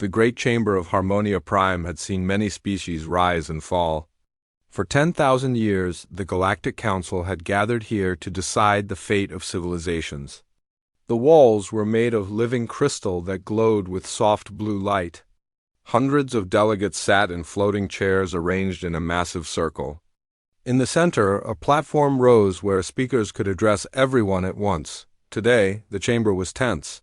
The great chamber of Harmonia Prime had seen many species rise and fall. For 10,000 years, the Galactic Council had gathered here to decide the fate of civilizations. The walls were made of living crystal that glowed with soft blue light. Hundreds of delegates sat in floating chairs arranged in a massive circle. In the center, a platform rose where speakers could address everyone at once. Today, the chamber was tense.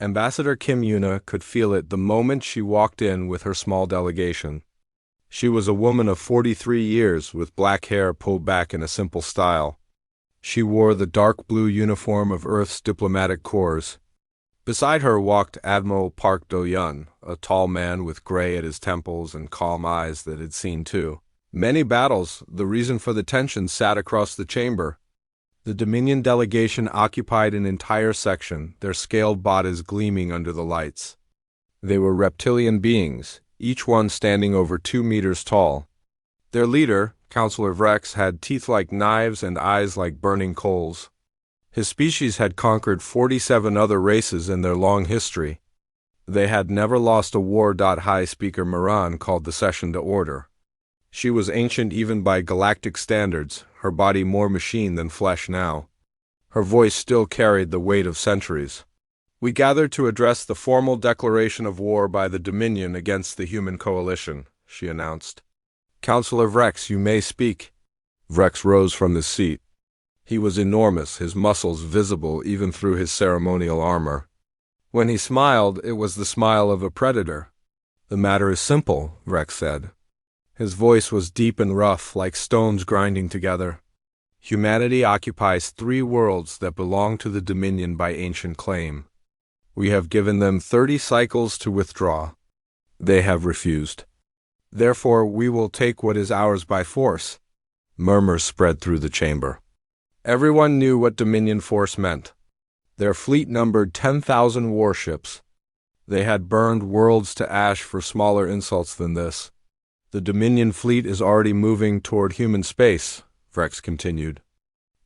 Ambassador Kim Yuna could feel it the moment she walked in with her small delegation. She was a woman of 43 years with black hair pulled back in a simple style. She wore the dark blue uniform of Earth's diplomatic corps. Beside her walked Admiral Park Do-yeon, a tall man with gray at his temples and calm eyes that had seen too many battles. The reason for the tension sat across the chamber. The Dominion delegation occupied an entire section, their scaled bodies gleaming under the lights. They were reptilian beings, each one standing over 2 meters tall. Their leader, Counselor Vrex, had teeth like knives and eyes like burning coals. His species had conquered 47 other races in their long history. They had never lost a war. High Speaker Moran called the session to order. She was ancient even by galactic standards, her body more machine than flesh now. Her voice still carried the weight of centuries. We gathered to address the formal declaration of war by the Dominion against the human coalition, she announced. Counselor Vrex, you may speak. Vrex rose from his seat. He was enormous, his muscles visible even through his ceremonial armor. When he smiled, it was the smile of a predator. The matter is simple, Vrex said. His voice was deep and rough, like stones grinding together. Humanity occupies 3 worlds that belong to the Dominion by ancient claim. We have given them 30 cycles to withdraw. They have refused. Therefore, we will take what is ours by force. Murmurs spread through the chamber. Everyone knew what Dominion force meant. Their fleet numbered 10,000 warships. They had burned worlds to ash for smaller insults than this. The Dominion fleet is already moving toward human space, Vrex continued.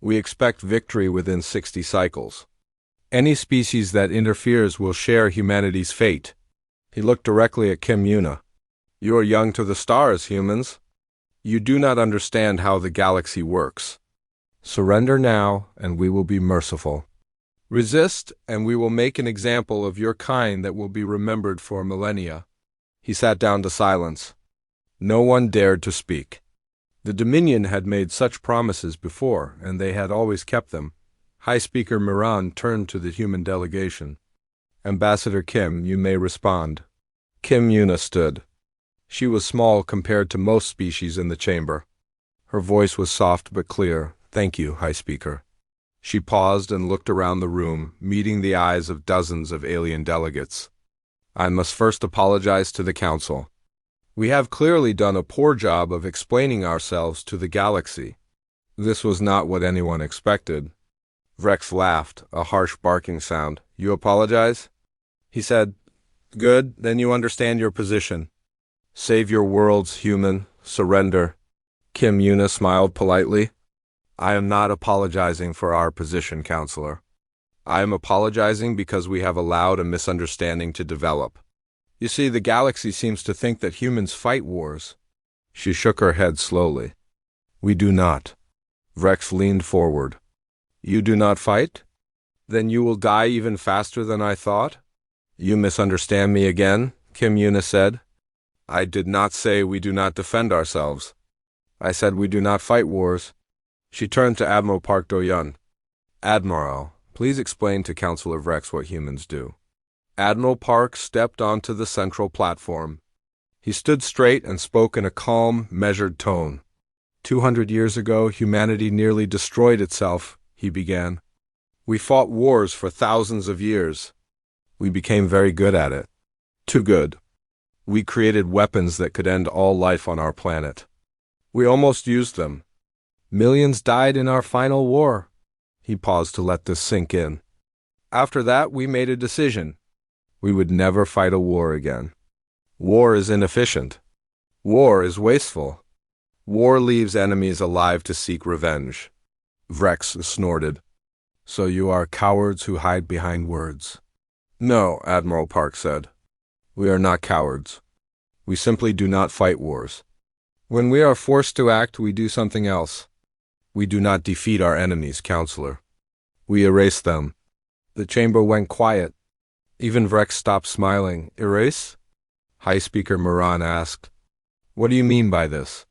We expect victory within 60 cycles. Any species that interferes will share humanity's fate. He looked directly at Kim Yuna. You are young to the stars, humans. You do not understand how the galaxy works. Surrender now, and we will be merciful. Resist, and we will make an example of your kind that will be remembered for millennia. He sat down to silence. No one dared to speak. The Dominion had made such promises before, and they had always kept them. High Speaker Moran turned to the human delegation. Ambassador Kim, you may respond. Kim Yuna stood. She was small compared to most species in the chamber. Her voice was soft but clear. Thank you, High Speaker. She paused and looked around the room, meeting the eyes of dozens of alien delegates. I must first apologize to the Council. We have clearly done a poor job of explaining ourselves to the galaxy. This was not what anyone expected. Vrex laughed, a harsh barking sound. You apologize? He said, Good, then you understand your position. Save your worlds, human. Surrender. Kim Yuna smiled politely. I am not apologizing for our position, Counselor. I am apologizing because we have allowed a misunderstanding to develop. You see, the galaxy seems to think that humans fight wars. She shook her head slowly. We do not. Vrex leaned forward. You do not fight? Then you will die even faster than I thought? You misunderstand me again, Kim Yuna said. I did not say we do not defend ourselves. I said we do not fight wars. She turned to Admiral Park Do-yeon. Admiral, please explain to Counselor Vrex what humans do. Admiral Park stepped onto the central platform. He stood straight and spoke in a calm, measured tone. 200 years ago, humanity nearly destroyed itself, he began. We fought wars for thousands of years. We became very good at it. Too good. We created weapons that could end all life on our planet. We almost used them. Millions died in our final war. He paused to let this sink in. After that, we made a decision. We would never fight a war again. War is inefficient. War is wasteful. War leaves enemies alive to seek revenge. Vrex snorted. So you are cowards who hide behind words. No, Admiral Park said. We are not cowards. We simply do not fight wars. When we are forced to act, we do something else. We do not defeat our enemies, Counselor. We erase them. The chamber went quiet. Even Vrex stopped smiling. Erase? High Speaker Moran asked. What do you mean by this?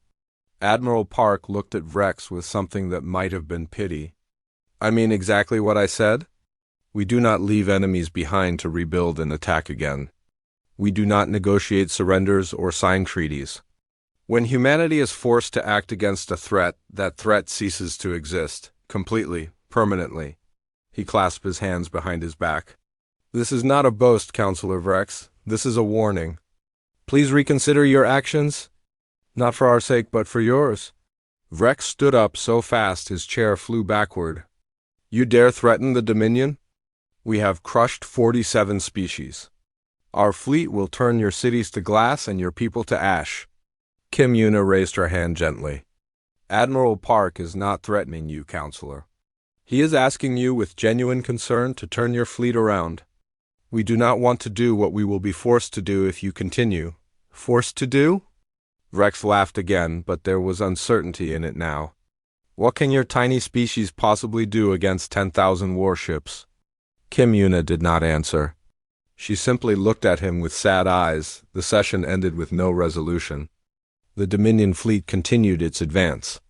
Admiral Park looked at Vrex with something that might have been pity. I mean exactly what I said. We do not leave enemies behind to rebuild and attack again. We do not negotiate surrenders or sign treaties. When humanity is forced to act against a threat, that threat ceases to exist, completely, permanently. He clasped his hands behind his back. This is not a boast, Counselor Vrex. This is a warning. Please reconsider your actions. Not for our sake, but for yours. Vrex stood up so fast his chair flew backward. You dare threaten the Dominion? We have crushed 47 species. Our fleet will turn your cities to glass and your people to ash. Kim Yuna raised her hand gently. Admiral Park is not threatening you, Counselor. He is asking you with genuine concern to turn your fleet around. We do not want to do what we will be forced to do if you continue. Forced to do? Vrex laughed again, but there was uncertainty in it now. What can your tiny species possibly do against 10,000 warships? Kim Yuna did not answer. She simply looked at him with sad eyes. The session ended with no resolution. The Dominion fleet continued its advance.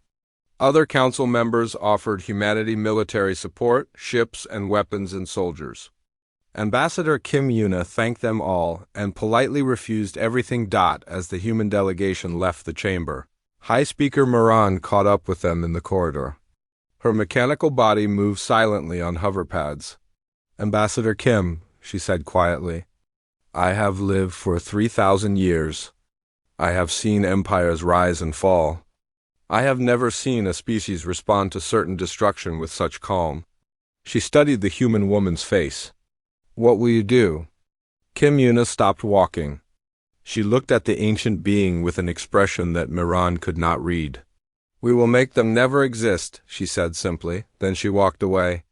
Other council members offered humanity military support, ships and weapons and soldiers. Ambassador Kim Yuna thanked them all and politely refused everything. As the human delegation left the chamber, High Speaker Moran caught up with them in the corridor. Her mechanical body moved silently on hoverpads. Ambassador Kim, she said quietly, I have lived for 3,000 years. I have seen empires rise and fall. I have never seen a species respond to certain destruction with such calm. She studied the human woman's face. What will you do? Kim Yuna stopped walking. She looked at the ancient being with an expression that Miran could not read. We will make them never exist, she said simply. Then she walked away,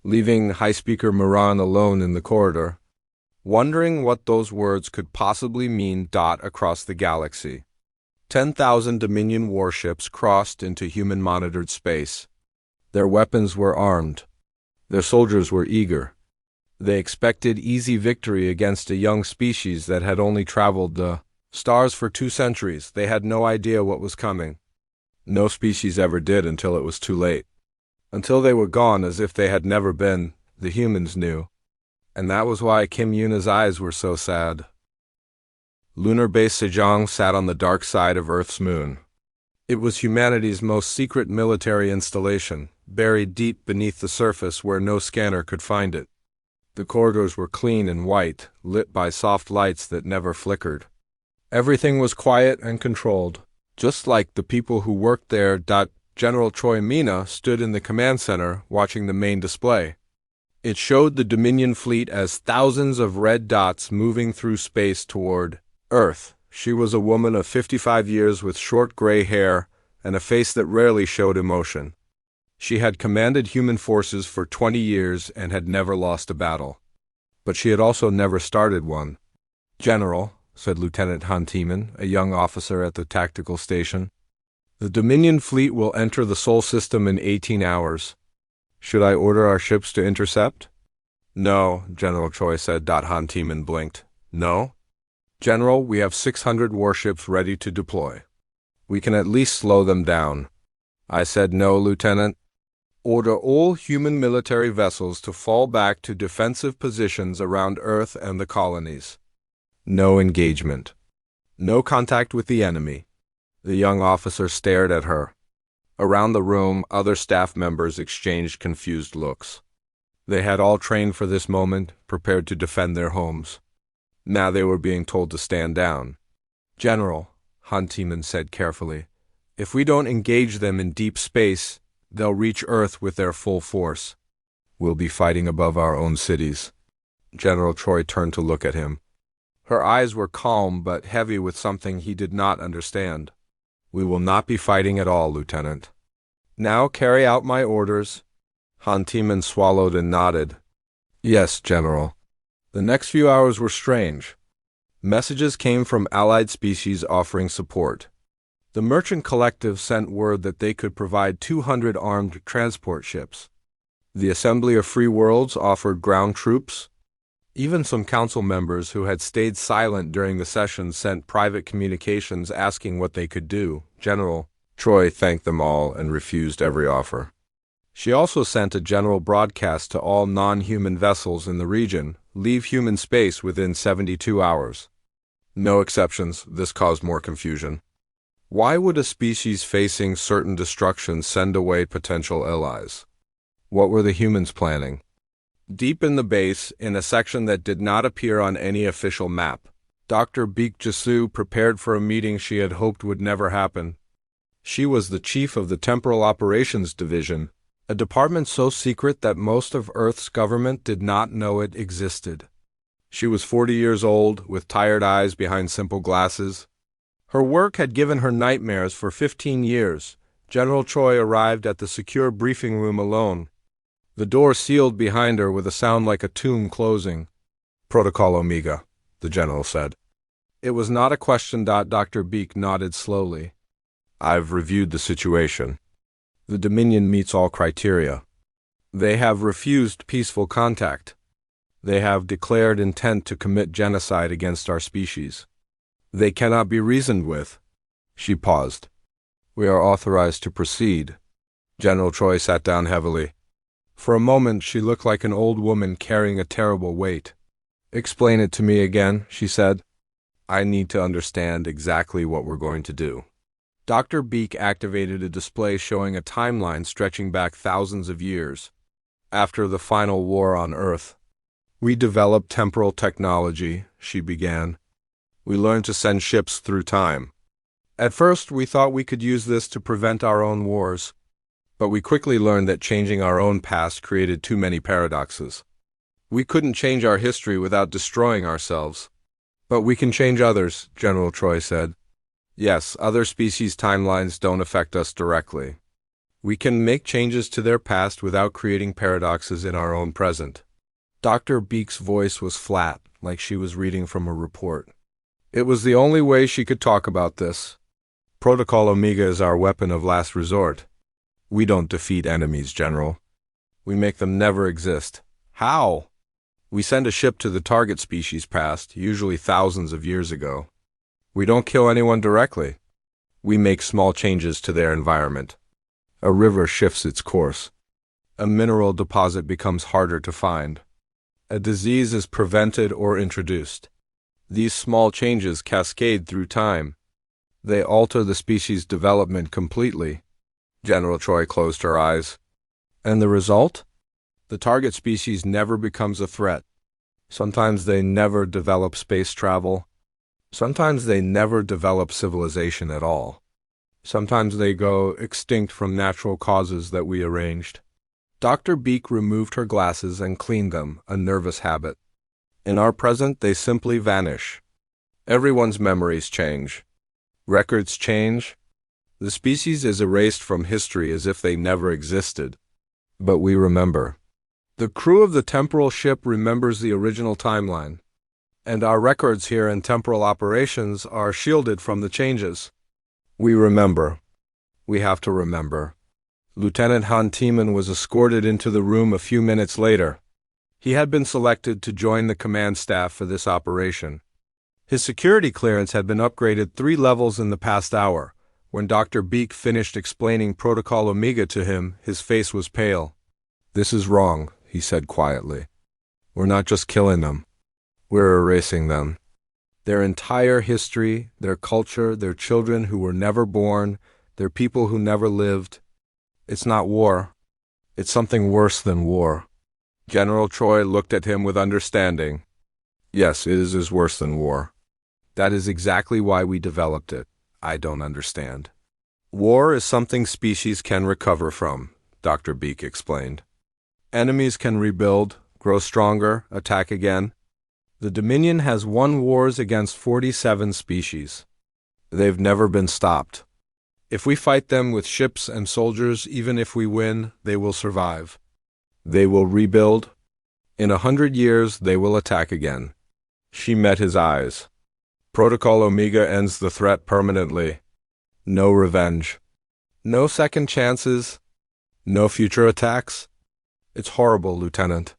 leaving High Speaker Moran alone in the corridor, wondering what those words could possibly mean. Across the galaxy, 10,000 Dominion warships crossed into human-monitored space. Their weapons were armed. Their soldiers were eager. They expected easy victory against a young species that had only traveled the stars for 2 centuries. They had no idea what was coming. No species ever did until it was too late. Until they were gone as if they had never been, the humans knew. And that was why Kim Yuna's eyes were so sad. Lunar Base Sejong sat on the dark side of Earth's moon. It was humanity's most secret military installation, buried deep beneath the surface where no scanner could find it. The corridors were clean and white, lit by soft lights that never flickered. Everything was quiet and controlled, just like the people who worked there. General Choi Mina stood in the command center watching the main display. It showed the Dominion fleet as thousands of red dots moving through space toward Earth. She was a woman of 55 years with short gray hair and a face that rarely showed emotion. She had commanded human forces for 20 years and had never lost a battle. But she had also never started one. General, said Lieutenant Han Tiemann, a young officer at the tactical station, the Dominion fleet will enter the Sol system in 18 hours. Should I order our ships to intercept? No, General Choi said. Han Tiemann blinked. No? General, we have 600 warships ready to deploy. We can at least slow them down. I said no, Lieutenant. Order all human military vessels to fall back to defensive positions around Earth and the colonies. No engagement. No contact with the enemy. The young officer stared at her. Around the room, other staff members exchanged confused looks. They had all trained for this moment, prepared to defend their homes. Now they were being told to stand down. General, Han Tiemann said carefully, if we don't engage them in deep space, they'll reach Earth with their full force. We'll be fighting above our own cities. General Choi turned to look at him. Her eyes were calm but heavy with something he did not understand. We will not be fighting at all, Lieutenant. Now carry out my orders. Han Tiemann swallowed and nodded. Yes, General. The next few hours were strange. Messages came from allied species offering support. The Merchant Collective sent word that they could provide 200 armed transport ships. The Assembly of Free Worlds offered ground troops. Even some council members who had stayed silent during the session sent private communications asking what they could do. General Troy thanked them all and refused every offer. She also sent a general broadcast to all non-human vessels in the region: leave human space within 72 hours. No exceptions. This caused more confusion. Why would a species facing certain destruction send away potential allies? What were the humans planning? Deep in the base, in a section that did not appear on any official map, Dr. Beek Jisu prepared for a meeting she had hoped would never happen. She was the chief of the Temporal Operations Division, a department so secret that most of Earth's government did not know it existed. She was 40 years old, with tired eyes behind simple glasses. Her work had given her nightmares for 15 years. General Troy arrived at the secure briefing room alone. The door sealed behind her with a sound like a tomb closing. "Protocol Omega," the general said. It was not a question. Dr. Beek nodded slowly. "I've reviewed the situation. The Dominion meets all criteria. They have refused peaceful contact. They have declared intent to commit genocide against our species. They cannot be reasoned with." She paused. "We are authorized to proceed." General Troy sat down heavily. For a moment, she looked like an old woman carrying a terrible weight. "Explain it to me again," she said. "I need to understand exactly what we're going to do." Dr. Beek activated a display showing a timeline stretching back thousands of years. After the final war on Earth, "We developed temporal technology," she began. "We learned to send ships through time. At first, we thought we could use this to prevent our own wars. But we quickly learned that changing our own past created too many paradoxes. We couldn't change our history without destroying ourselves. But we can change others," General Troy said. "Yes, other species' timelines don't affect us directly. We can make changes to their past without creating paradoxes in our own present." Dr. Beek's voice was flat, like she was reading from a report. It was the only way she could talk about this. "Protocol Omega is our weapon of last resort. We don't defeat enemies, General. We make them never exist." "How?" "We send a ship to the target species past, usually thousands of years ago. We don't kill anyone directly. We make small changes to their environment. A river shifts its course. A mineral deposit becomes harder to find. A disease is prevented or introduced. These small changes cascade through time. They alter the species' development completely." General Troy closed her eyes. "And the result? The target species never becomes a threat. Sometimes they never develop space travel. Sometimes they never develop civilization at all. Sometimes they go extinct from natural causes that we arranged." Dr. Beek removed her glasses and cleaned them, a nervous habit. "In our present, they simply vanish. Everyone's memories change. Records change. The species is erased from history as if they never existed. But we remember. The crew of the temporal ship remembers the original timeline. And our records here in temporal operations are shielded from the changes. We remember. We have to remember." Lieutenant Han Tiemann was escorted into the room a few minutes later. He had been selected to join the command staff for this operation. His security clearance had been upgraded 3 levels in the past hour. When Dr. Beek finished explaining Protocol Omega to him, his face was pale. "This is wrong," he said quietly. "We're not just killing them. We're erasing them. Their entire history, their culture, their children who were never born, their people who never lived. It's not war. It's something worse than war." General Troy looked at him with understanding. "Yes, it is worse than war. That is exactly why we developed it. I don't understand." "War is something species can recover from," Dr. Beek explained. "Enemies can rebuild, grow stronger, attack again. The Dominion has won wars against 47 species. They've never been stopped. If we fight them with ships and soldiers, even if we win, they will survive. They will rebuild. In 100 years, they will attack again." She met his eyes. Protocol Omega ends the threat permanently. No revenge. No second chances. No future attacks. It's horrible, Lieutenant.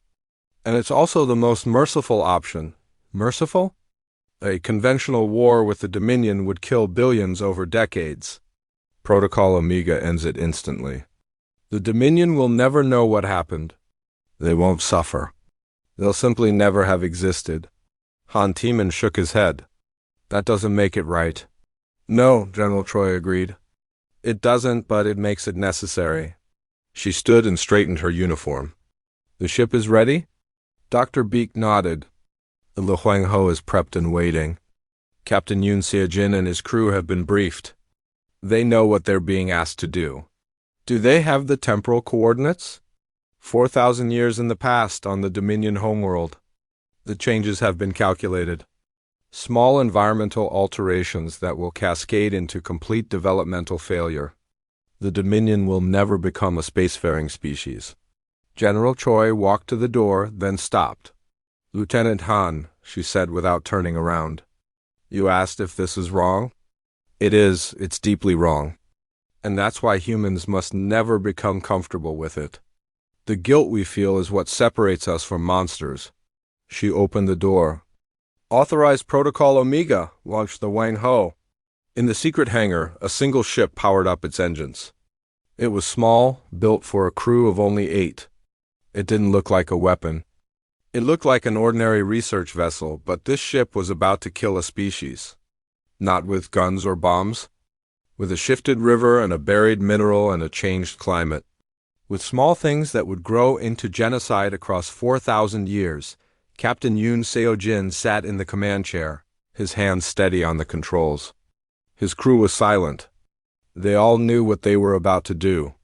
And it's also the most merciful option. Merciful? A conventional war with the Dominion would kill billions over decades. Protocol Omega ends it instantly. The Dominion will never know what happened. They won't suffer. They'll simply never have existed. Han Tiemann shook his head. That doesn't make it right. No, General Troy agreed. It doesn't, but it makes it necessary. She stood and straightened her uniform. The ship is ready? Dr. Beak nodded. The Lu Huang Ho is prepped and waiting. Captain Yoon Seo-jin and his crew have been briefed. They know what they're being asked to do. Do they have the temporal coordinates? 4,000 years in the past on the Dominion homeworld. The changes have been calculated. Small environmental alterations that will cascade into complete developmental failure. The Dominion will never become a spacefaring species. General Choi walked to the door, then stopped. Lieutenant Han, she said without turning around. You asked if this is wrong? It is. It's deeply wrong. And that's why humans must never become comfortable with it. The guilt we feel is what separates us from monsters. She opened the door. Authorized Protocol Omega, launched the Wang Ho. In the secret hangar, a single ship powered up its engines. It was small, built for a crew of only 8. It didn't look like a weapon. It looked like an ordinary research vessel, but this ship was about to kill a species. Not with guns or bombs. With a shifted river and a buried mineral and a changed climate. With small things that would grow into genocide across 4,000 years, Captain Yoon Seo-jin sat in the command chair, his hands steady on the controls. His crew was silent. They all knew what they were about to do.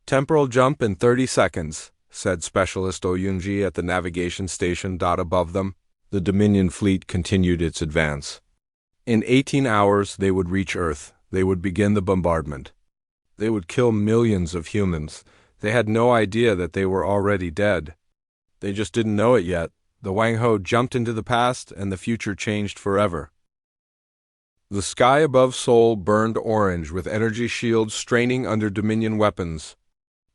Temporal jump in 30 seconds, said Specialist Oyunji at the navigation station above them. The Dominion fleet continued its advance. In 18 hours, they would reach Earth. They would begin the bombardment. They would kill millions of humans. They had no idea that they were already dead. They just didn't know it yet. The Wang Ho jumped into the past, and the future changed forever. The sky above Seoul burned orange with energy shields straining under Dominion weapons.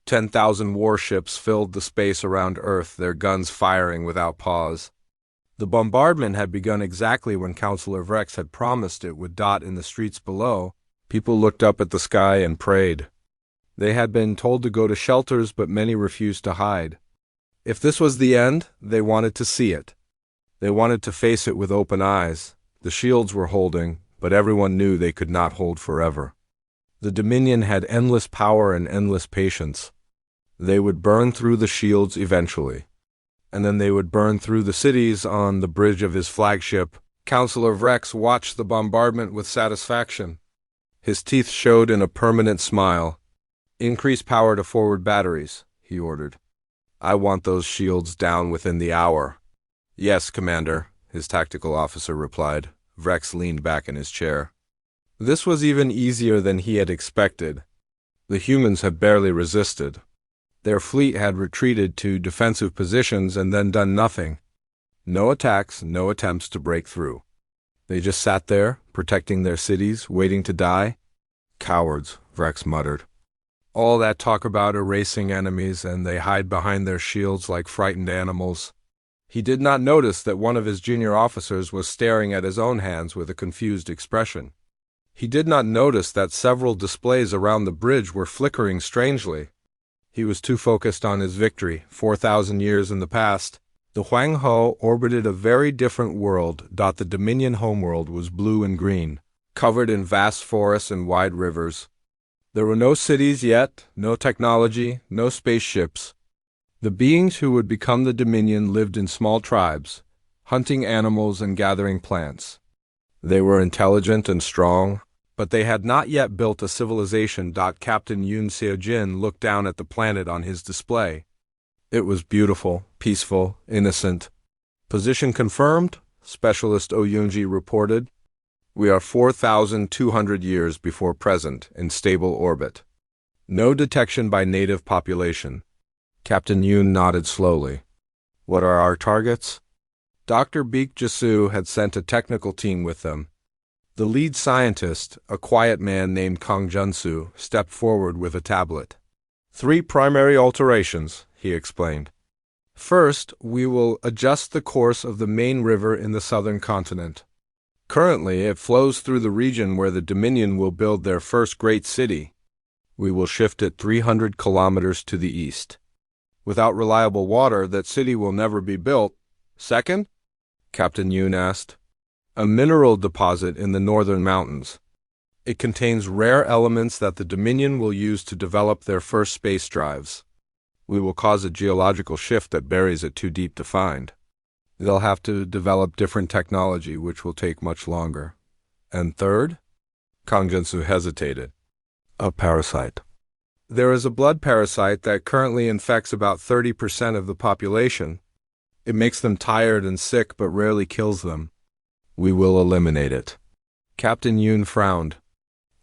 10,000 warships filled the space around Earth, their guns firing without pause. The bombardment had begun exactly when Counselor Vrex had promised it would. In the streets below, people looked up at the sky and prayed. They had been told to go to shelters, but many refused to hide. If this was the end, they wanted to see it. They wanted to face it with open eyes. The shields were holding, but everyone knew they could not hold forever. The Dominion had endless power and endless patience. They would burn through the shields eventually. And then they would burn through the cities on the bridge of his flagship. Counselor Vrex watched the bombardment with satisfaction. His teeth showed in a permanent smile. Increase power to forward batteries, he ordered. I want those shields down within the hour. Yes, Commander, his tactical officer replied. Vrex leaned back in his chair. This was even easier than he had expected. The humans had barely resisted. Their fleet had retreated to defensive positions and then done nothing. No attacks, no attempts to break through. They just sat there, protecting their cities, waiting to die. Cowards, Vrex muttered. All that talk about erasing enemies, and they hide behind their shields like frightened animals. He did not notice that one of his junior officers was staring at his own hands with a confused expression. He did not notice that several displays around the bridge were flickering strangely. He was too focused on his victory, 4,000 years in the past. The Huang Ho orbited a very different world. The Dominion homeworld was blue and green, covered in vast forests and wide rivers. There were no cities yet, no technology, no spaceships. The beings who would become the Dominion lived in small tribes, hunting animals and gathering plants. They were intelligent and strong, but they had not yet built a civilization. Captain Yoon Seo-jin looked down at the planet on his display. It was beautiful, peaceful, innocent. Position confirmed, Specialist Oyunji reported. We are 4,200 years before present in stable orbit. No detection by native population. Captain Yoon nodded slowly. What are our targets? Dr. Beek Jasu had sent a technical team with them. The lead scientist, a quiet man named Kang Junsu, stepped forward with a tablet. 3 primary alterations, he explained. First, we will adjust the course of the main river in the southern continent. Currently, it flows through the region where the Dominion will build their first great city. We will shift it 300 kilometers to the east. Without reliable water, that city will never be built. Second, Captain Yoon asked, a mineral deposit in the northern mountains. It contains rare elements that the Dominion will use to develop their first space drives. We will cause a geological shift that buries it too deep to find. They'll have to develop different technology, which will take much longer. And third, Kang Junsu hesitated. A parasite. There is a blood parasite that currently infects about 30% of the population. It makes them tired and sick but rarely kills them. We will eliminate it. Captain Yoon frowned.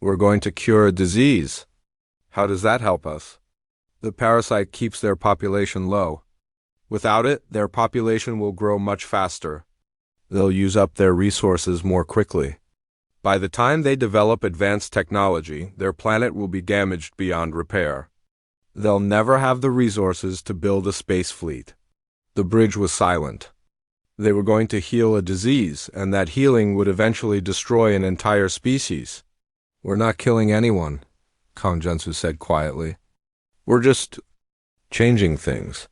We're going to cure a disease. How does that help us? The parasite keeps their population low. Without it, their population will grow much faster. They'll use up their resources more quickly. By the time they develop advanced technology, their planet will be damaged beyond repair. They'll never have the resources to build a space fleet. The bridge was silent. They were going to heal a disease, and that healing would eventually destroy an entire species. We're not killing anyone, Kang Junsu said quietly. We're just changing things.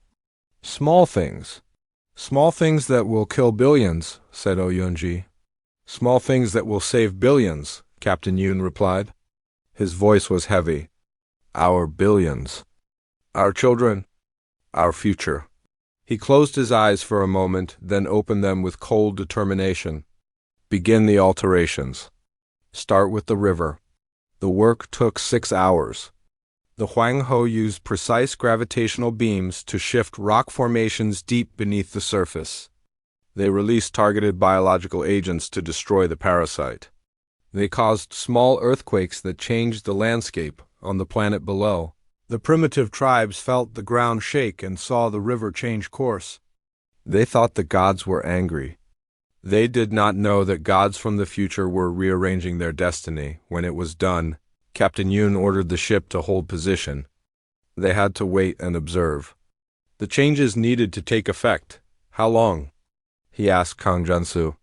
Small things. Small things that will kill billions, said Oyunji. Small things that will save billions, Captain Yoon replied. His voice was heavy. Our billions. Our children. Our future. He closed his eyes for a moment, then opened them with cold determination. Begin the alterations. Start with the river. The work took 6 hours. The Huang Ho used precise gravitational beams to shift rock formations deep beneath the surface. They released targeted biological agents to destroy the parasite. They caused small earthquakes that changed the landscape on the planet below. The primitive tribes felt the ground shake and saw the river change course. They thought the gods were angry. They did not know that gods from the future were rearranging their destiny. When it was done, Captain Yoon ordered the ship to hold position. They had to wait and observe. The changes needed to take effect. How long? He asked Kang Junsu.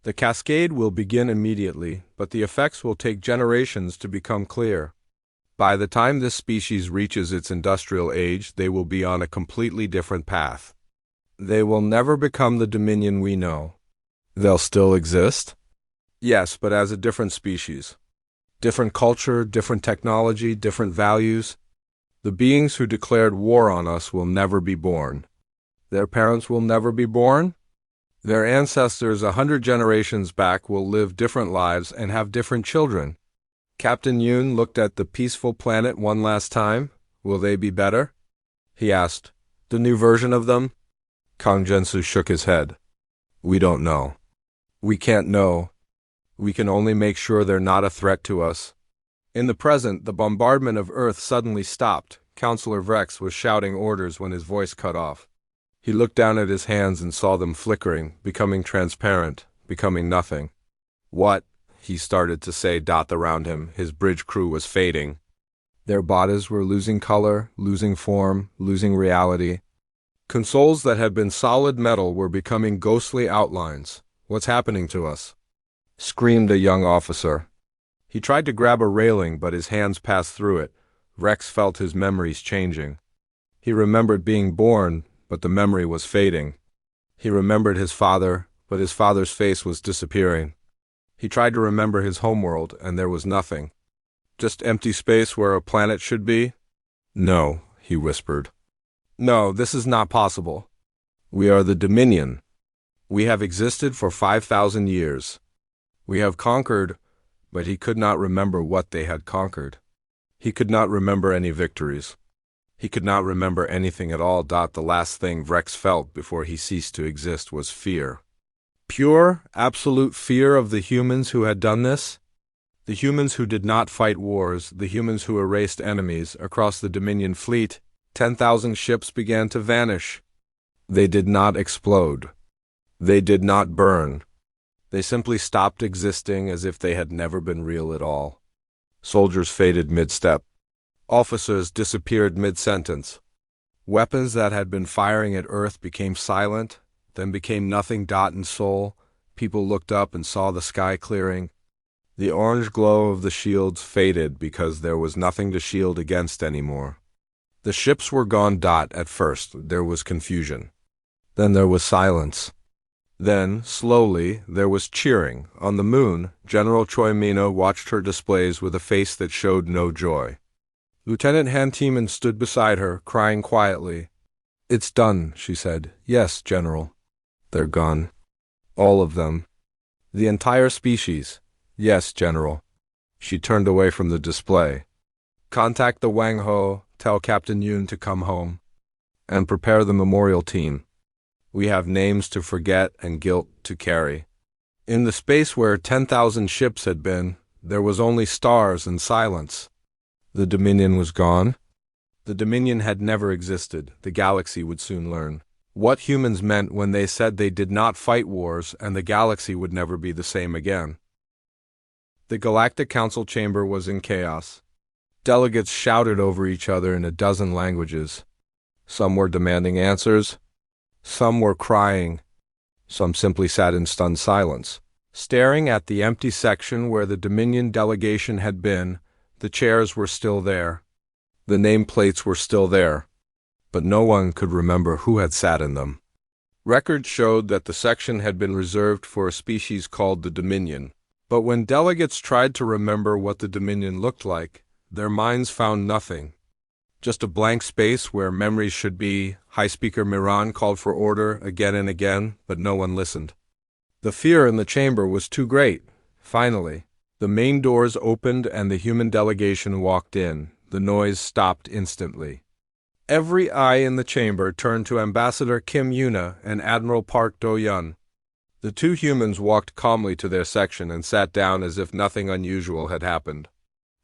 The cascade will begin immediately, but the effects will take generations to become clear. By the time this species reaches its industrial age, they will be on a completely different path. They will never become the Dominion we know. They'll still exist? Yes, but as a different species. Different culture, different technology, different values. The beings who declared war on us will never be born. Their parents will never be born? Their ancestors 100 generations back will live different lives and have different children. Captain Yoon looked at the peaceful planet one last time. Will they be better? He asked. The new version of them? Kang Junsu shook his head. We don't know. We can't know. We can only make sure they're not a threat to us. In the present, the bombardment of Earth suddenly stopped. Counselor Vrex was shouting orders when his voice cut off. He looked down at his hands and saw them flickering, becoming transparent, becoming nothing. What? He started to say. Dot around him. His bridge crew was fading. Their bodies were losing color, losing form, losing reality. Consoles that had been solid metal were becoming ghostly outlines. What's happening to us? Screamed a young officer. He tried to grab a railing, but his hands passed through it. Rex felt his memories changing. He remembered being born, but the memory was fading. He remembered his father, but his father's face was disappearing. He tried to remember his homeworld, and there was nothing. Just empty space where a planet should be? No, he whispered. No, this is not possible. We are the Dominion. We have existed for 5,000 years. We have conquered, but he could not remember what they had conquered. He could not remember any victories. He could not remember anything at all. The last thing Vrex felt before he ceased to exist was fear. Pure, absolute fear of the humans who had done this? The humans who did not fight wars, the humans who erased enemies. Across the Dominion fleet, 10,000 ships began to vanish. They did not explode. They did not burn. They simply stopped existing as if they had never been real at all. Soldiers faded mid-step. Officers disappeared mid-sentence. Weapons that had been firing at Earth became silent, then became nothing. And soul. People looked up and saw the sky clearing. The orange glow of the shields faded because there was nothing to shield against anymore. The ships were gone. At first, there was confusion. Then there was silence. Then, slowly, there was cheering. On the moon, General Choi Mina watched her displays with a face that showed no joy. Lieutenant Han Tiemann stood beside her, crying quietly. "It's done," she said. "Yes, General. They're gone. All of them. The entire species. Yes, General." She turned away from the display. "Contact the Wang Ho, tell Captain Yoon to come home, and prepare the memorial team. We have names to forget and guilt to carry." In the space where 10,000 ships had been, there was only stars and silence. The Dominion was gone. The Dominion had never existed. The galaxy would soon learn what humans meant when they said they did not fight wars, and the galaxy would never be the same again. The Galactic Council chamber was in chaos. Delegates shouted over each other in a dozen languages. Some were demanding answers. Some were crying. Some simply sat in stunned silence. Staring at the empty section where the Dominion delegation had been, the chairs were still there. The nameplates were still there. But no one could remember who had sat in them. Records showed that the section had been reserved for a species called the Dominion. But when delegates tried to remember what the Dominion looked like, their minds found nothing. Just a blank space where memories should be. High Speaker Miran called for order again and again, but no one listened. The fear in the chamber was too great. Finally, the main doors opened and the human delegation walked in. The noise stopped instantly. Every eye in the chamber turned to Ambassador Kim Yuna and Admiral Park Do-yun. The two humans walked calmly to their section and sat down as if nothing unusual had happened.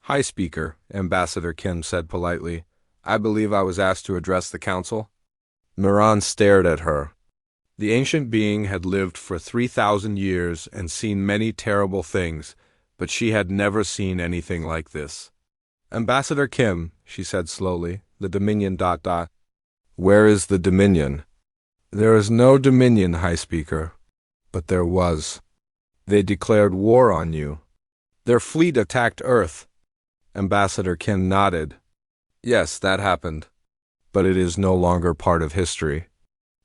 "High Speaker," Ambassador Kim said politely. "I believe I was asked to address the council." Miran stared at her. The ancient being had lived for 3,000 years and seen many terrible things, but she had never seen anything like this. "Ambassador Kim," she said slowly, "the Dominion ... Where is the Dominion?" "There is no Dominion, High Speaker." "But there was. They declared war on you. Their fleet attacked Earth." Ambassador Kim nodded. "Yes, that happened. But it is no longer part of history.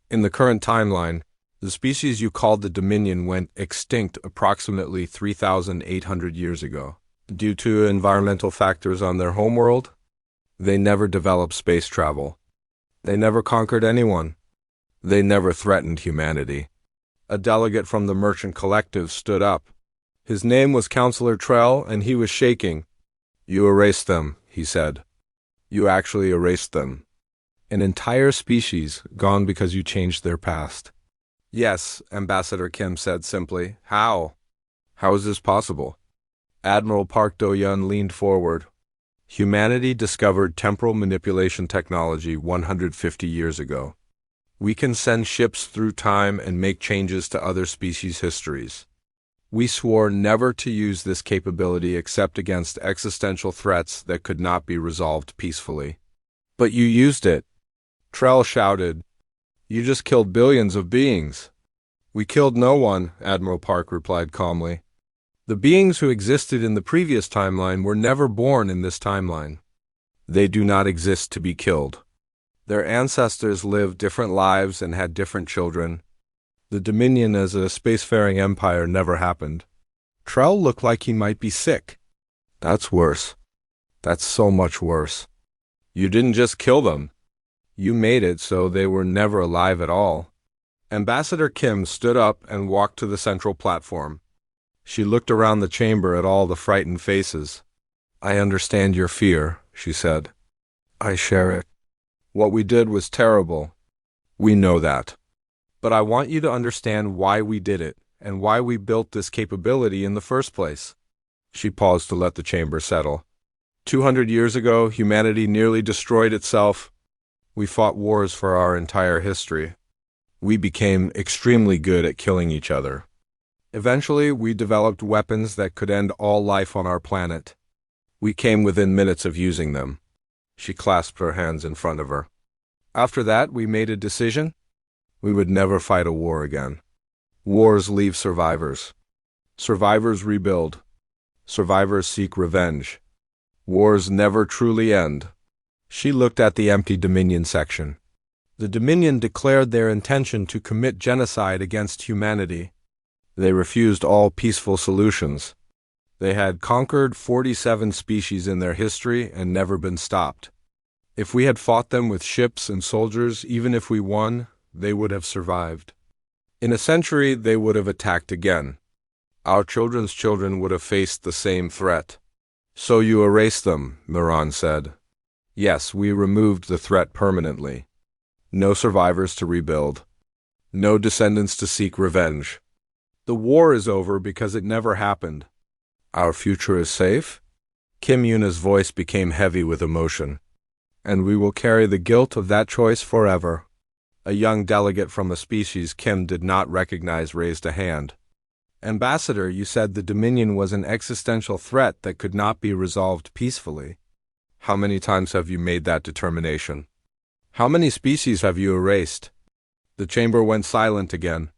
In the current timeline, the species you called the Dominion went extinct approximately 3,800 years ago. Due to environmental factors on their homeworld, they never developed space travel. They never conquered anyone. They never threatened humanity." A delegate from the Merchant Collective stood up. His name was Counselor Trell, and he was shaking. "You erased them," he said. "You actually erased them. An entire species gone because you changed their past." "Yes," Ambassador Kim said simply. "How? How is this possible?" Admiral Park Do-yun leaned forward. "Humanity discovered temporal manipulation technology 150 years ago. We can send ships through time and make changes to other species' histories. We swore never to use this capability except against existential threats that could not be resolved peacefully." "But you used it," Trell shouted. "You just killed billions of beings." "We killed no one," Admiral Park replied calmly. "The beings who existed in the previous timeline were never born in this timeline. They do not exist to be killed. Their ancestors lived different lives and had different children. The Dominion as a spacefaring empire never happened." Trell looked like he might be sick. "That's worse. That's so much worse. You didn't just kill them. You made it so they were never alive at all." Ambassador Kim stood up and walked to the central platform. She looked around the chamber at all the frightened faces. "I understand your fear," she said. "I share it. What we did was terrible. We know that. But I want you to understand why we did it, and why we built this capability in the first place." She paused to let the chamber settle. 200 years ago, humanity nearly destroyed itself. We fought wars for our entire history. We became extremely good at killing each other. Eventually, we developed weapons that could end all life on our planet. We came within minutes of using them. She clasped her hands in front of her. After that, we made a decision. We would never fight a war again. Wars leave survivors. Survivors rebuild. Survivors seek revenge. Wars never truly end. She looked at the empty Dominion section. The Dominion declared their intention to commit genocide against humanity. They refused all peaceful solutions. They had conquered 47 species in their history and never been stopped. If we had fought them with ships and soldiers, even if we won, they would have survived. In a century, they would have attacked again. Our children's children would have faced the same threat. So you erased them, Miran said. Yes, we removed the threat permanently. No survivors to rebuild. No descendants to seek revenge. The war is over because it never happened. Our future is safe? Kim Yuna's voice became heavy with emotion. And we will carry the guilt of that choice forever. A young delegate from a species Kim did not recognize raised a hand. Ambassador, you said the Dominion was an existential threat that could not be resolved peacefully. How many times have you made that determination? How many species have you erased? The chamber went silent again.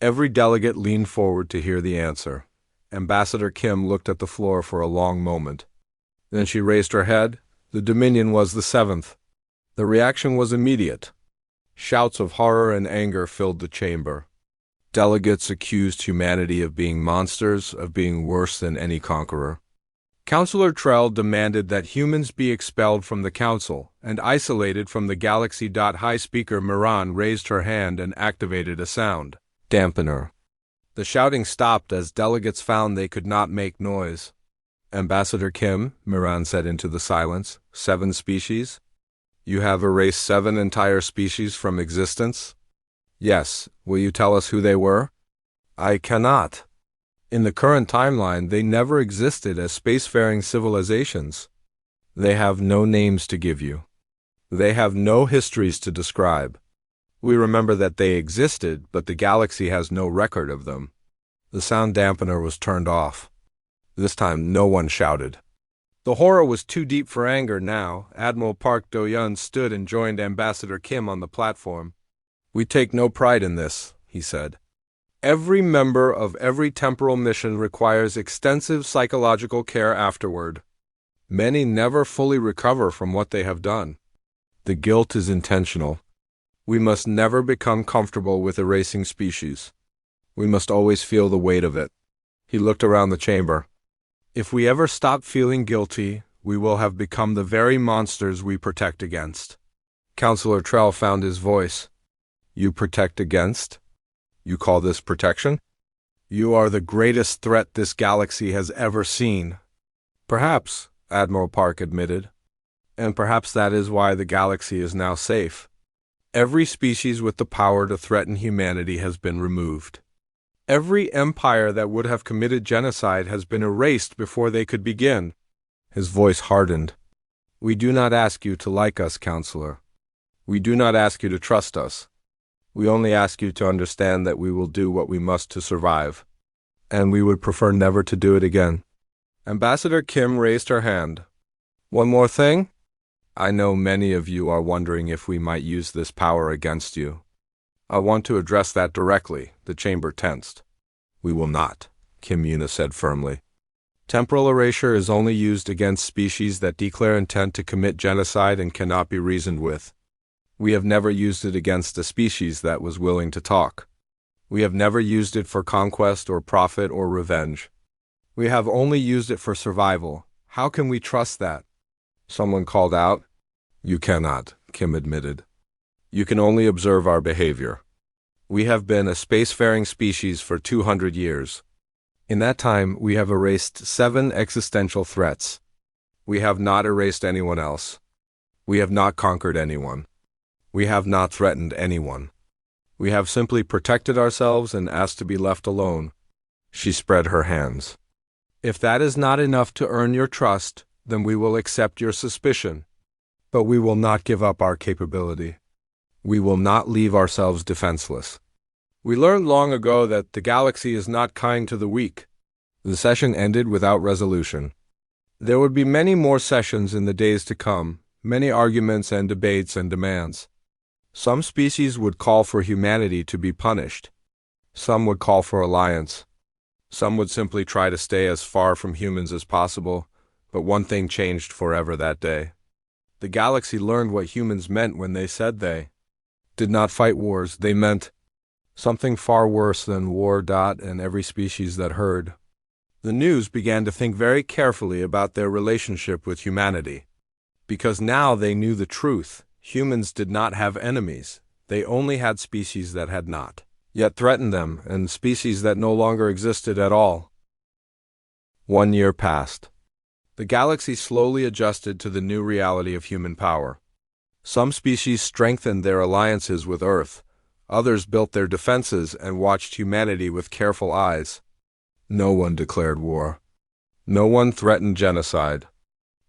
Every delegate leaned forward to hear the answer. Ambassador Kim looked at the floor for a long moment. Then she raised her head. The Dominion was the 7th. The reaction was immediate. Shouts of horror and anger filled the chamber. Delegates accused humanity of being monsters, of being worse than any conqueror. Councillor Trell demanded that humans be expelled from the council and isolated from the galaxy. High Speaker Miran raised her hand and activated a sound dampener. The shouting stopped as delegates found they could not make noise. Ambassador Kim, Miran said into the silence, 7 species? You have erased 7 entire species from existence? Yes. Will you tell us who they were? I cannot. In the current timeline, they never existed as spacefaring civilizations. They have no names to give you. They have no histories to describe. We remember that they existed, but the galaxy has no record of them. The sound dampener was turned off. This time, no one shouted. The horror was too deep for anger now. Admiral Park Do-yeon stood and joined Ambassador Kim on the platform. We take no pride in this, he said. Every member of every temporal mission requires extensive psychological care afterward. Many never fully recover from what they have done. The guilt is intentional. We must never become comfortable with erasing species. We must always feel the weight of it. He looked around the chamber. If we ever stop feeling guilty, we will have become the very monsters we protect against. Councillor Trell found his voice. You protect against? You call this protection? You are the greatest threat this galaxy has ever seen. Perhaps, Admiral Park admitted. And perhaps that is why the galaxy is now safe. Every species with the power to threaten humanity has been removed. Every empire that would have committed genocide has been erased before they could begin. His voice hardened. We do not ask you to like us, Counselor. We do not ask you to trust us. We only ask you to understand that we will do what we must to survive. And we would prefer never to do it again. Ambassador Kim raised her hand. One more thing? I know many of you are wondering if we might use this power against you. I want to address that directly. The chamber tensed. We will not, Kim Yuna said firmly. Temporal erasure is only used against species that declare intent to commit genocide and cannot be reasoned with. We have never used it against a species that was willing to talk. We have never used it for conquest or profit or revenge. We have only used it for survival. How can we trust that? Someone called out. You cannot, Kim admitted. You can only observe our behavior. We have been a spacefaring species for 200 years. In that time, we have erased 7 existential threats. We have not erased anyone else. We have not conquered anyone. We have not threatened anyone. We have simply protected ourselves and asked to be left alone. She spread her hands. If that is not enough to earn your trust, then we will accept your suspicion. But we will not give up our capability. We will not leave ourselves defenseless. We learned long ago that the galaxy is not kind to the weak. The session ended without resolution. There would be many more sessions in the days to come, many arguments and debates and demands. Some species would call for humanity to be punished. Some would call for alliance. Some would simply try to stay as far from humans as possible, but one thing changed forever that day. The galaxy learned what humans meant when they said they did not fight wars. They meant something far worse than war. And every species that heard the news began to think very carefully about their relationship with humanity. Because now they knew the truth. Humans did not have enemies. They only had species that had not yet threatened them, and species that no longer existed at all. 1 year passed. The galaxy slowly adjusted to the new reality of human power. Some species strengthened their alliances with Earth. Others built their defenses and watched humanity with careful eyes. No one declared war. No one threatened genocide.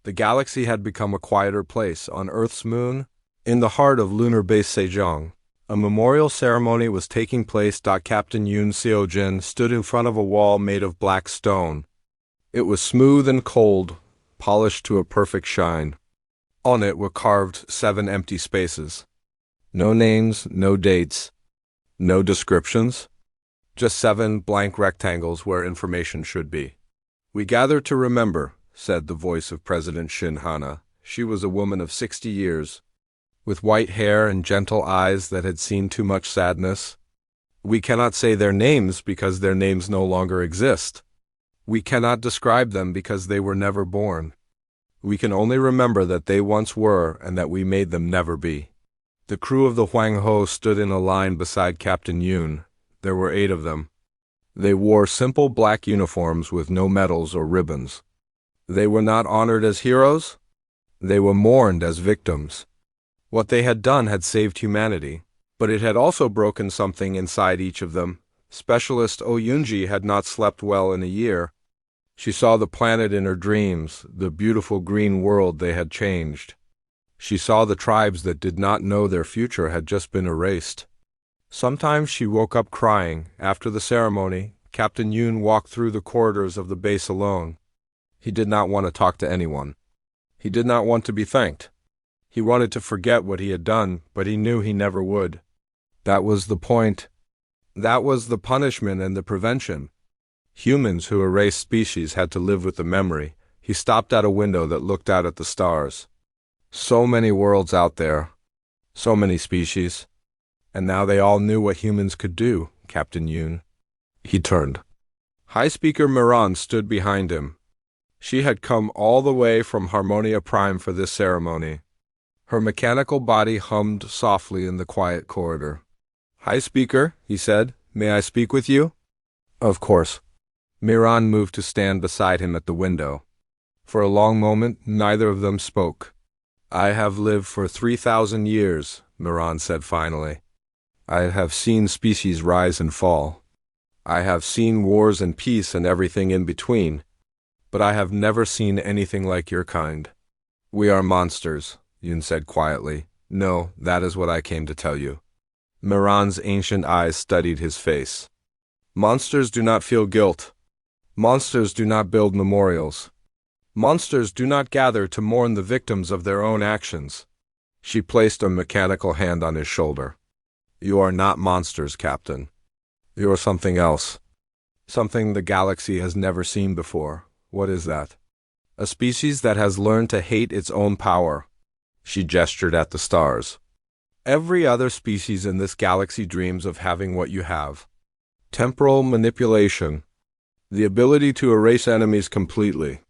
The galaxy had become a quieter place. On Earth's moon, in the heart of lunar base Sejong, a memorial ceremony was taking place. Captain Yoon Seo-jin stood in front of a wall made of black stone. It was smooth and cold, polished to a perfect shine. On it were carved 7 empty spaces. No names, no dates, no descriptions. Just 7 blank rectangles where information should be. "We gather to remember," said the voice of President Shin Hana. She was a woman of 60 years, with white hair and gentle eyes that had seen too much sadness. "We cannot say their names because their names no longer exist. We cannot describe them because they were never born. We can only remember that they once were and that we made them never be." The crew of the Hwang Ho stood in a line beside Captain Yoon. There were 8 of them. They wore simple black uniforms with no medals or ribbons. They were not honored as heroes. They were mourned as victims. What they had done had saved humanity, but it had also broken something inside each of them. Specialist Oh Yoonji had not slept well in a year. She saw the planet in her dreams, the beautiful green world they had changed. She saw the tribes that did not know their future had just been erased. Sometimes she woke up crying. After the ceremony, Captain Yoon walked through the corridors of the base alone. He did not want to talk to anyone. He did not want to be thanked. He wanted to forget what he had done, but he knew he never would. That was the point. That was the punishment and the prevention. Humans who erased species had to live with the memory. He stopped at a window that looked out at the stars. So many worlds out there. So many species. And now they all knew what humans could do, Captain Yoon. He turned. High Speaker Miran stood behind him. She had come all the way from Harmonia Prime for this ceremony. Her mechanical body hummed softly in the quiet corridor. "High Speaker," he said, "may I speak with you?" "Of course." Miran moved to stand beside him at the window. For a long moment, neither of them spoke. "I have lived for 3,000 years," Miran said finally. "I have seen species rise and fall. I have seen wars and peace and everything in between. But I have never seen anything like your kind." "We are monsters," Yoon said quietly. "No, that is what I came to tell you." Miran's ancient eyes studied his face. "Monsters do not feel guilt. Monsters do not build memorials. Monsters do not gather to mourn the victims of their own actions." She placed a mechanical hand on his shoulder. "You are not monsters, Captain. You are something else. Something the galaxy has never seen before. What is that?" "A species that has learned to hate its own power." She gestured at the stars. "Every other species in this galaxy dreams of having what you have. Temporal manipulation. The ability to erase enemies completely.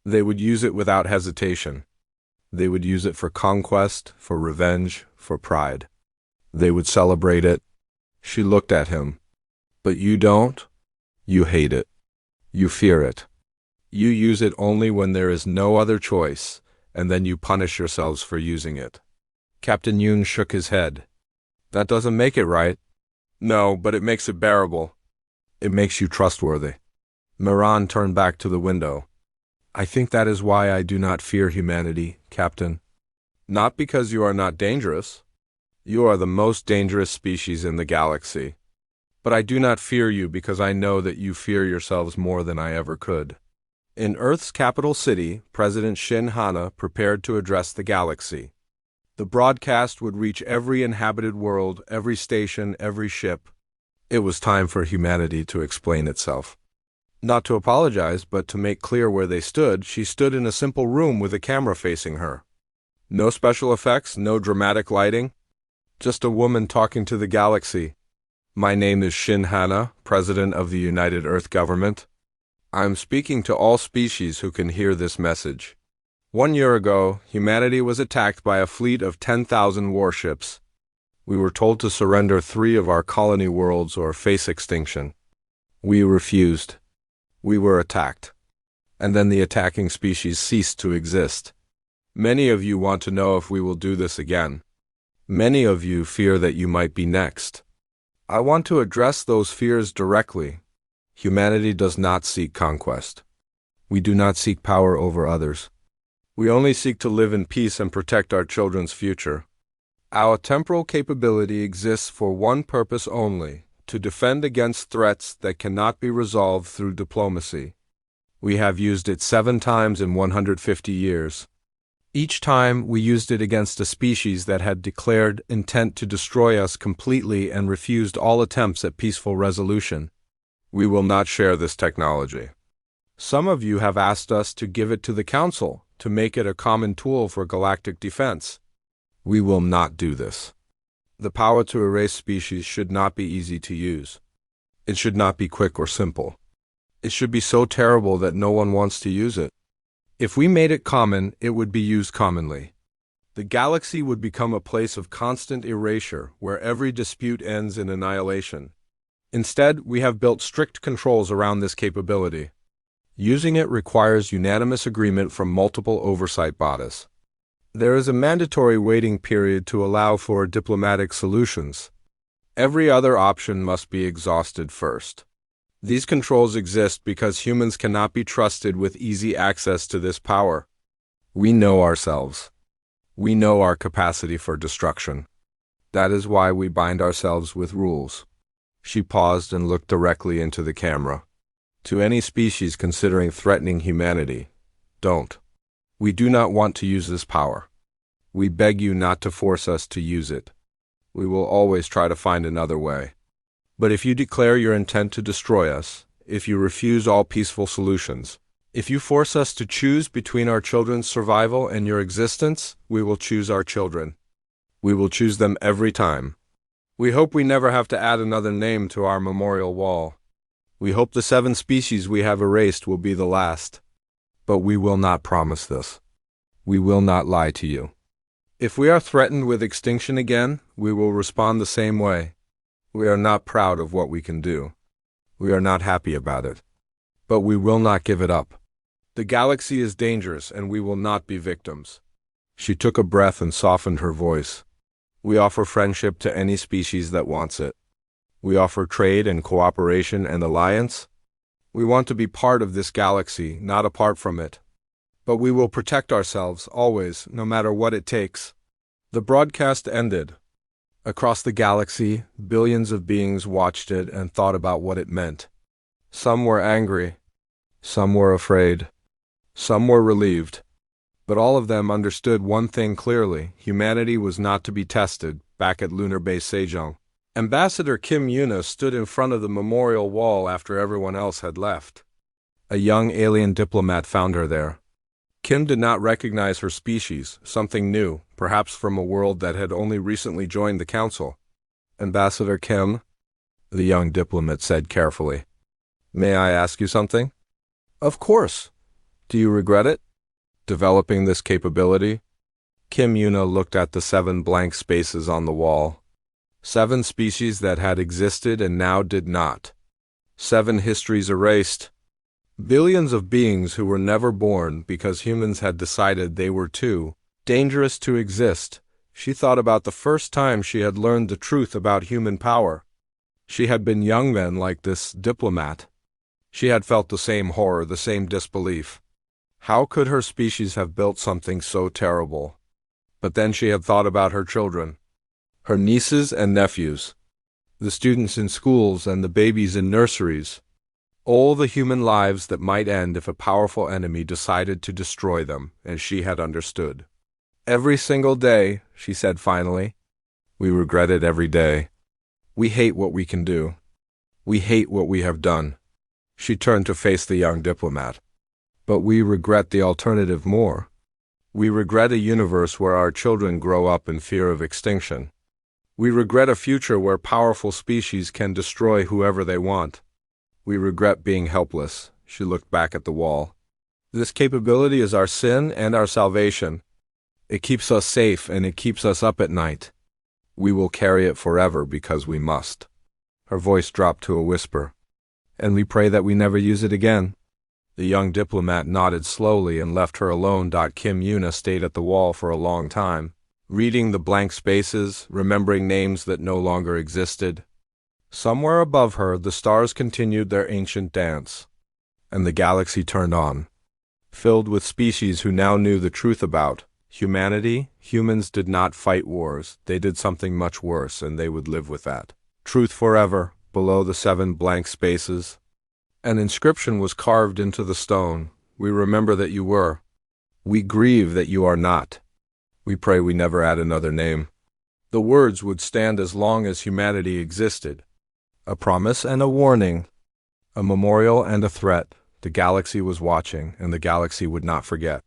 They would use it without hesitation. They would use it for conquest, for revenge, for pride. They would celebrate it." She looked at him. "But you don't? You hate it. You fear it. You use it only when there is no other choice, and then you punish yourselves for using it." Captain Yoon shook his head. "That doesn't make it right." "No, but it makes it bearable. It makes you trustworthy." Miran turned back to the window. "I think that is why I do not fear humanity, Captain. Not because you are not dangerous. You are the most dangerous species in the galaxy. But I do not fear you because I know that you fear yourselves more than I ever could. In Earth's capital city, President Shin Hana prepared to address the galaxy. The broadcast would reach every inhabited world, every station, every ship. It was time for humanity to explain itself. Not to apologize, but to make clear where they stood, she stood in a simple room with a camera facing her. No special effects, no dramatic lighting. Just a woman talking to the galaxy. My name is Shin Hana, President of the United Earth Government. I'm speaking to all species who can hear this message. 1 year ago, humanity was attacked by a fleet of 10,000 warships. We were told to surrender 3 of our colony worlds or face extinction. We refused. We were attacked. And then the attacking species ceased to exist. Many of you want to know if we will do this again. Many of you fear that you might be next. I want to address those fears directly. Humanity does not seek conquest. We do not seek power over others. We only seek to live in peace and protect our children's future. Our temporal capability exists for one purpose only, to defend against threats that cannot be resolved through diplomacy. We have used it 7 times in 150 years. Each time we used it against a species that had declared intent to destroy us completely and refused all attempts at peaceful resolution. We will not share this technology. Some of you have asked us to give it to the Council, to make it a common tool for galactic defense. We will not do this. The power to erase species should not be easy to use. It should not be quick or simple. It should be so terrible that no one wants to use it. If we made it common, it would be used commonly. The galaxy would become a place of constant erasure, where every dispute ends in annihilation. Instead, we have built strict controls around this capability. Using it requires unanimous agreement from multiple oversight bodies. There is a mandatory waiting period to allow for diplomatic solutions. Every other option must be exhausted first. These controls exist because humans cannot be trusted with easy access to this power. We know ourselves. We know our capacity for destruction. That is why we bind ourselves with rules. She paused and looked directly into the camera. To any species considering threatening humanity, don't. We do not want to use this power. We beg you not to force us to use it. We will always try to find another way. But if you declare your intent to destroy us, if you refuse all peaceful solutions, if you force us to choose between our children's survival and your existence, we will choose our children. We will choose them every time. We hope we never have to add another name to our memorial wall. We hope the 7 species we have erased will be the last. But we will not promise this. We will not lie to you. If we are threatened with extinction again, we will respond the same way. We are not proud of what we can do. We are not happy about it. But we will not give it up. The galaxy is dangerous, and we will not be victims. She took a breath and softened her voice. We offer friendship to any species that wants it. We offer trade and cooperation and alliance. We want to be part of this galaxy, not apart from it. But we will protect ourselves, always, no matter what it takes. The broadcast ended. Across the galaxy, billions of beings watched it and thought about what it meant. Some were angry. Some were afraid. Some were relieved. But all of them understood one thing clearly: humanity was not to be tested back at Lunar Base Sejong. Ambassador Kim Yuna stood in front of the memorial wall after everyone else had left. A young alien diplomat found her there. Kim did not recognize her species, something new, perhaps from a world that had only recently joined the council. Ambassador Kim, the young diplomat said carefully. May I ask you something? Of course. Do you regret it? Developing this capability? Kim Yuna looked at the 7 blank spaces on the wall. 7 species that had existed and now did not. 7 histories erased. Billions of beings who were never born because humans had decided they were too dangerous to exist. She thought about the first time she had learned the truth about human power. She had been young then, like this diplomat. She had felt the same horror, the same disbelief. How could her species have built something so terrible? But then she had thought about her children. Her nieces and nephews. The students in schools and the babies in nurseries. All the human lives that might end if a powerful enemy decided to destroy them, as she had understood. Every single day, she said finally. We regret it every day. We hate what we can do. We hate what we have done. She turned to face the young diplomat. But we regret the alternative more. We regret a universe where our children grow up in fear of extinction. We regret a future where powerful species can destroy whoever they want. We regret being helpless. She looked back at the wall. This capability is our sin and our salvation. It keeps us safe and it keeps us up at night. We will carry it forever because we must. Her voice dropped to a whisper. And we pray that we never use it again. The young diplomat nodded slowly and left her alone. Kim Yuna stayed at the wall for a long time, reading the blank spaces, remembering names that no longer existed. Somewhere above her, the stars continued their ancient dance, and the galaxy turned on, filled with species who now knew the truth about humanity. Humans did not fight wars. They did something much worse, and they would live with that truth forever. Below the 7 blank spaces, an inscription was carved into the stone. We remember that you were. We grieve that you are not. We pray we never add another name. The words would stand as long as humanity existed. A promise and a warning. A memorial and a threat. The galaxy was watching, and the galaxy would not forget.